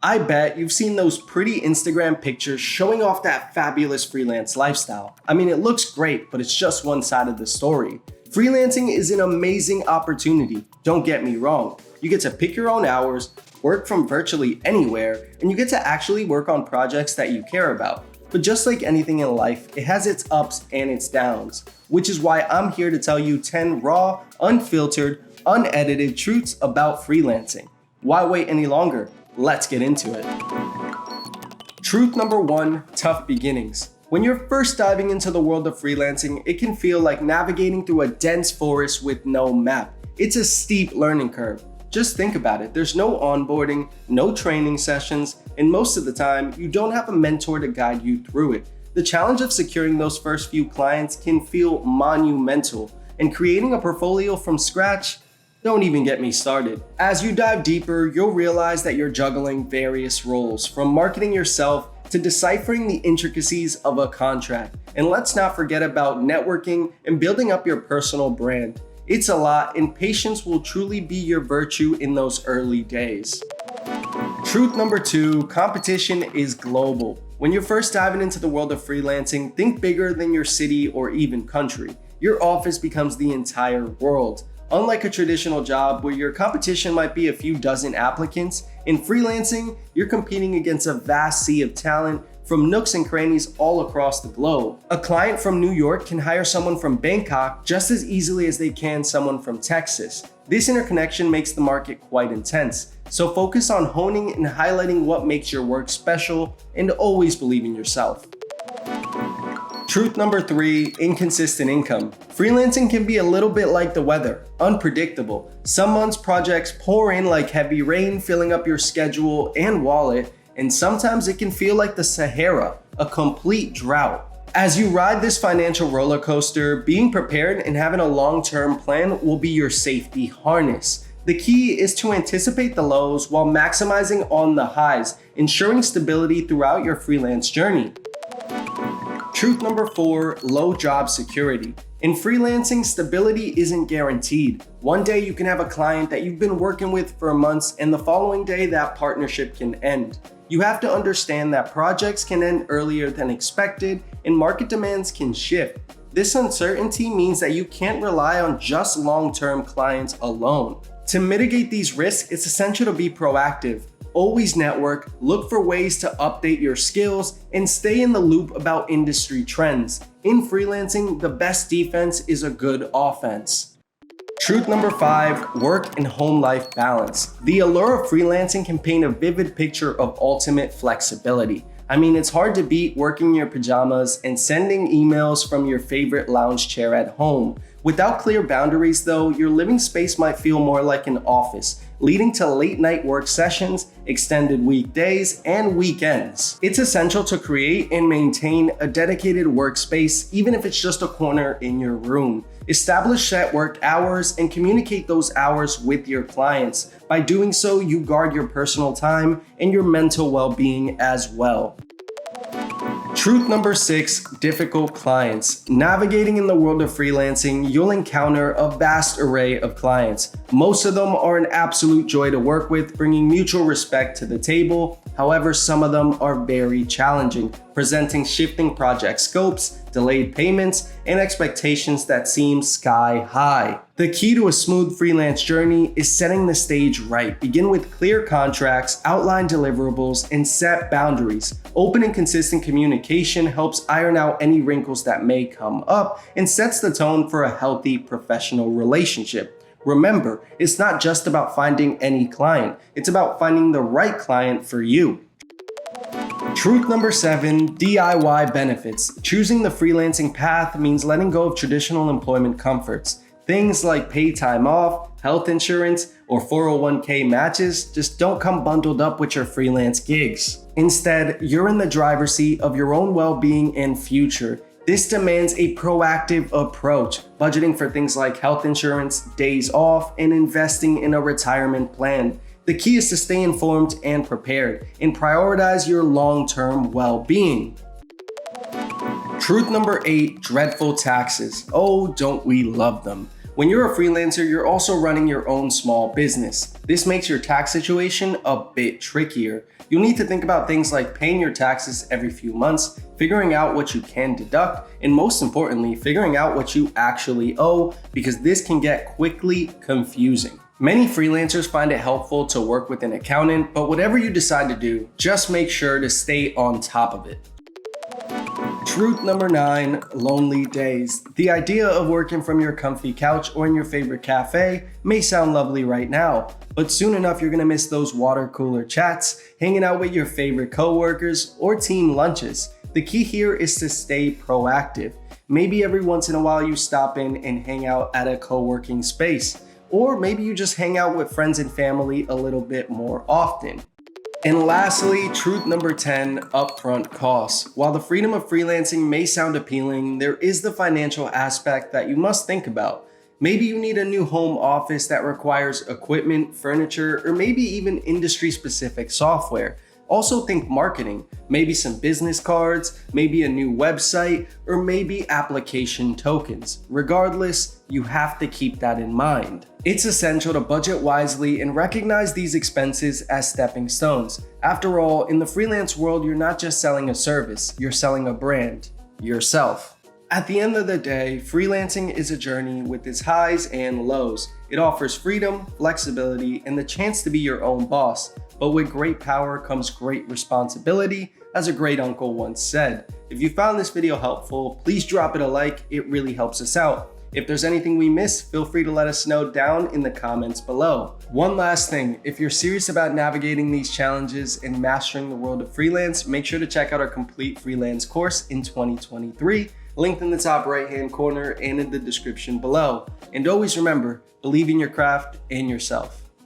I bet you've seen those pretty Instagram pictures showing off that fabulous freelance lifestyle. I mean, it looks great, but it's just one side of the story. Freelancing is an amazing opportunity, don't get me wrong. You get to pick your own hours, work from virtually anywhere, and you get to actually work on projects that you care about. But just like anything in life, it has its ups and its downs, which is why I'm here to tell you 10 raw, unfiltered, unedited truths about freelancing. Why wait any longer? Let's get into it. Truth number 1, tough beginnings. When you're first diving into the world of freelancing, it can feel like navigating through a dense forest with no map. It's a steep learning curve. Just think about it. There's no onboarding, no training sessions, and most of the time, you don't have a mentor to guide you through it. The challenge of securing those first few clients can feel monumental, and creating a portfolio from scratch, don't even get me started. As you dive deeper, you'll realize that you're juggling various roles, from marketing yourself to deciphering the intricacies of a contract. And let's not forget about networking and building up your personal brand. It's a lot, and patience will truly be your virtue in those early days. Truth number 2, competition is global. When you're first diving into the world of freelancing, think bigger than your city or even country. Your office becomes the entire world. Unlike a traditional job where your competition might be a few dozen applicants, in freelancing, you're competing against a vast sea of talent from nooks and crannies all across the globe. A client from New York can hire someone from Bangkok just as easily as they can someone from Texas. This interconnection makes the market quite intense, so focus on honing and highlighting what makes your work special and always believe in yourself. Truth number 3, inconsistent income. Freelancing can be a little bit like the weather, unpredictable. Some months projects pour in like heavy rain, filling up your schedule and wallet, and sometimes it can feel like the Sahara, a complete drought. As you ride this financial roller coaster, being prepared and having a long-term plan will be your safety harness. The key is to anticipate the lows while maximizing on the highs, ensuring stability throughout your freelance journey. Truth number 4, low job security. In freelancing, stability isn't guaranteed. One day you can have a client that you've been working with for months, and the following day that partnership can end. You have to understand that projects can end earlier than expected and market demands can shift. This uncertainty means that you can't rely on just long-term clients alone. To mitigate these risks, it's essential to be proactive. Always network, look for ways to update your skills, and stay in the loop about industry trends. In freelancing, the best defense is a good offense. Truth number 5, work and home life balance. The allure of freelancing can paint a vivid picture of ultimate flexibility. I mean, it's hard to beat working in your pajamas and sending emails from your favorite lounge chair at home. Without clear boundaries though, your living space might feel more like an office, leading to late night work sessions, extended weekdays, and weekends. It's essential to create and maintain a dedicated workspace, even if it's just a corner in your room. Establish set work hours and communicate those hours with your clients. By doing so, you guard your personal time and your mental well-being as well. Truth number 6, difficult clients. Navigating in the world of freelancing, you'll encounter a vast array of clients. Most of them are an absolute joy to work with, bringing mutual respect to the table. However, some of them are very challenging, presenting shifting project scopes, delayed payments, and expectations that seem sky high. The key to a smooth freelance journey is setting the stage right. Begin with clear contracts, outline deliverables, and set boundaries. Open and consistent communication helps iron out any wrinkles that may come up and sets the tone for a healthy professional relationship. Remember, it's not just about finding any client, it's about finding the right client for you. Truth number 7, DIY benefits. Choosing the freelancing path means letting go of traditional employment comforts. Things like paid time off, health insurance, or 401k matches just don't come bundled up with your freelance gigs. Instead, you're in the driver's seat of your own well-being and future. This demands a proactive approach, budgeting for things like health insurance, days off, and investing in a retirement plan. The key is to stay informed and prepared, and prioritize your long-term well-being. Truth number 8, dreadful taxes. Oh, don't we love them. When you're a freelancer, you're also running your own small business. This makes your tax situation a bit trickier. You'll need to think about things like paying your taxes every few months, figuring out what you can deduct, and most importantly, figuring out what you actually owe, because this can get quickly confusing. Many freelancers find it helpful to work with an accountant, but whatever you decide to do, just make sure to stay on top of it. Truth number 9, lonely days. The idea of working from your comfy couch or in your favorite cafe may sound lovely right now, but soon enough you're gonna miss those water cooler chats, hanging out with your favorite coworkers, or team lunches. The key here is to stay proactive. Maybe every once in a while you stop in and hang out at a co-working space, or maybe you just hang out with friends and family a little bit more often. And lastly, truth number 10, upfront costs. While the freedom of freelancing may sound appealing, there is the financial aspect that you must think about. Maybe you need a new home office that requires equipment, furniture, or maybe even industry-specific software. Also think marketing, maybe some business cards, maybe a new website, or maybe application tokens. Regardless, you have to keep that in mind. It's essential to budget wisely and recognize these expenses as stepping stones. After all, in the freelance world, you're not just selling a service, you're selling a brand, yourself. At the end of the day, freelancing is a journey with its highs and lows. It offers freedom, flexibility, and the chance to be your own boss. But with great power comes great responsibility, as a great uncle once said. If you found this video helpful, please drop it a like, it really helps us out. If there's anything we missed, feel free to let us know down in the comments below. One last thing, if you're serious about navigating these challenges and mastering the world of freelance, make sure to check out our complete freelance course in 2023, linked in the top right-hand corner and in the description below. And always remember, believe in your craft and yourself.